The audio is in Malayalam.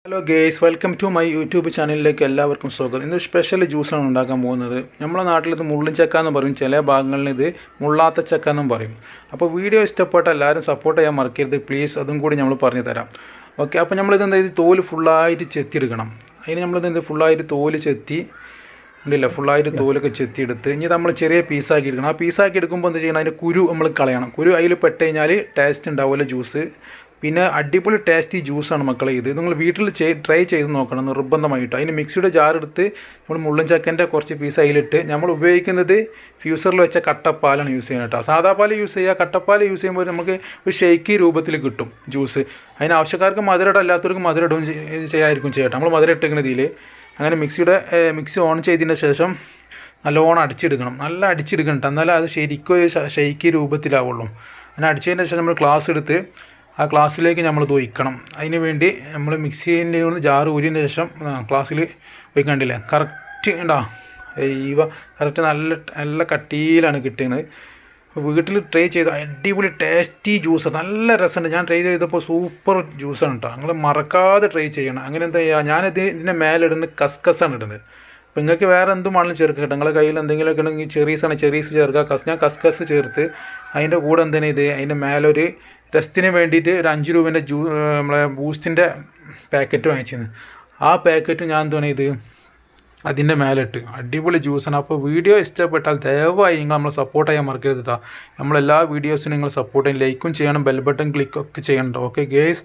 Hello guys, welcome to my YouTube ചാനലിലേക്ക് എല്ലാവർക്കും സ്വാഗതം. ഇന്ന് സ്പെഷ്യൽ ജ്യൂസാണ് ഉണ്ടാക്കാൻ പോകുന്നത്. നമ്മുടെ നാട്ടിലിത് മുള്ളിൻ ചക്ക എന്ന് പറയും, ചില ഭാഗങ്ങളിൽ ഇത് മുള്ളാത്ത ചക്ക എന്നും പറയും. അപ്പോൾ വീഡിയോ ഇഷ്ടപ്പെട്ട എല്ലാവരും സപ്പോർട്ട് ചെയ്യാൻ മറക്കരുത് പ്ലീസ്, അതും കൂടി നമ്മൾ പറഞ്ഞു തരാം. ഓക്കെ, അപ്പോൾ നമ്മളിത് എന്താ തോല് ഫുള്ളായിട്ട് ചെത്തിയെടുക്കണം. അതിന് നമ്മളിത് ഫുള്ളായിട്ട് തോല് ചെത്തി ഉണ്ടല്ല, ഫുള്ളായിട്ട് തോലൊക്കെ ചെത്തിയെടുത്ത് ഇനി നമ്മൾ ചെറിയ പീസാക്കി എടുക്കണം. ആ പീസാക്കി എടുക്കുമ്പോൾ എന്താ ചെയ്യണം, അതിൻ്റെ കുരു നമ്മൾ കളയണം. കുരു അതിൽ പെട്ട് കഴിഞ്ഞാൽ ടേസ്റ്റ് ഉണ്ടാവില്ല ജ്യൂസ്. പിന്നെ അടിപൊളി ടേസ്റ്റി ജ്യൂസാണ് മക്കളെ ഇത്. നിങ്ങൾ വീട്ടിൽ ട്രൈ ചെയ്ത് നോക്കണം നിർബന്ധമായിട്ട്. അതിന് മിക്സിയുടെ ജാറെടുത്ത് നമ്മൾ മുള്ളൻ ചക്കൻ്റെ കുറച്ച് പീസ് അതിലിട്ട്, നമ്മൾ ഉപയോഗിക്കുന്നത് ഫ്യൂസറിൽ വെച്ച കട്ടപ്പാലാണ് യൂസ് ചെയ്യുന്നത് കേട്ടോ. സാധാ പാൽ യൂസ് ചെയ്യുക, കട്ടപ്പാൽ യൂസ് ചെയ്യുമ്പോൾ നമുക്ക് ഒരു ഷെയ്ക്കി രൂപത്തിൽ കിട്ടും ജ്യൂസ്. അതിന് ആവശ്യക്കാർക്ക് മധുരം അല്ലാത്തവർക്ക് മധുരം ഇടും ചെയ്യാതിരിക്കും ചെയ്യട്ടെ. നമ്മൾ മധുരം ഇട്ടിരിക്കുന്നത് ഇതിൽ. അങ്ങനെ മിക്സി ഓൺ ചെയ്തതിന് ശേഷം നല്ലോണം അടിച്ചെടുക്കണം. നല്ല അടിച്ചെടുക്കണം കേട്ടോ, എന്നാലും അത് ശരിക്കും ഒരു ഷെയ്ക്കി രൂപത്തിലാവുള്ളൂ. അങ്ങനെ അടിച്ചതിന് ശേഷം നമ്മൾ ഗ്ലാസ് എടുത്ത് ആ ഗ്ലാസ്സിലേക്ക് നമ്മൾ ഒഴിക്കണം. അതിന് വേണ്ടി നമ്മൾ മിക്സീൻ്റെ ജാറ് ഊരിയതിന് ശേഷം ഗ്ലാസ്സിൽ ഒഴിക്കണ്ടില്ലേ, കറക്റ്റ് ഉണ്ടോ കറക്റ്റ് നല്ല കട്ടിയിലാണ് കിട്ടുന്നത്. വീട്ടിൽ ട്രൈ ചെയ്ത അടിപൊളി ടേസ്റ്റി ജ്യൂസ്, നല്ല രസമുണ്ട്. ഞാൻ ട്രൈ ചെയ്തപ്പോൾ സൂപ്പർ ജ്യൂസാണ് കേട്ടോ. നിങ്ങൾ മറക്കാതെ ട്രൈ ചെയ്യണം. അങ്ങനെ എന്താ ചെയ്യുക, ഇതിൻ്റെ മേലിടുന്നത് കസ്കസാണ് ഇടുന്നത്. അപ്പോൾ നിങ്ങൾക്ക് വേറെ എന്തും വേണമെങ്കിലും ചേർക്കുക കേട്ടോ. നിങ്ങളുടെ കയ്യിൽ എന്തെങ്കിലുമൊക്കെ ഉണ്ടെങ്കിൽ ചെറീസ് ചേർക്കുക. ഞാൻ കസ്കസ് ചേർത്ത് അതിൻ്റെ കൂടെ എന്താണ് അതിൻ്റെ മേലൊരു രസത്തിന് വേണ്ടിയിട്ട് ഒരു 5 രൂപേൻ്റെ നമ്മളെ ബൂസ്റ്റിൻ്റെ പാക്കറ്റ് വാങ്ങിച്ചിരുന്നു. ആ പാക്കറ്റ് ഞാൻ എന്താണ് അതിൻ്റെ മേലിട്ട് അടിപൊളി ജ്യൂസാണ്. അപ്പോൾ വീഡിയോ ഇഷ്ടപ്പെട്ടാൽ ദയവായി നിങ്ങൾ നമ്മളെ സപ്പോർട്ട് ചെയ്യാൻ മറക്കരുത് കേട്ടോ. നമ്മളെല്ലാ വീഡിയോസിനും നിങ്ങൾ സപ്പോർട്ട് ചെയ്യും, ലൈക്കും ചെയ്യണം, ബെൽ ബട്ടൺ ക്ലിക്കൊക്കെ ചെയ്യണം. Okay guys.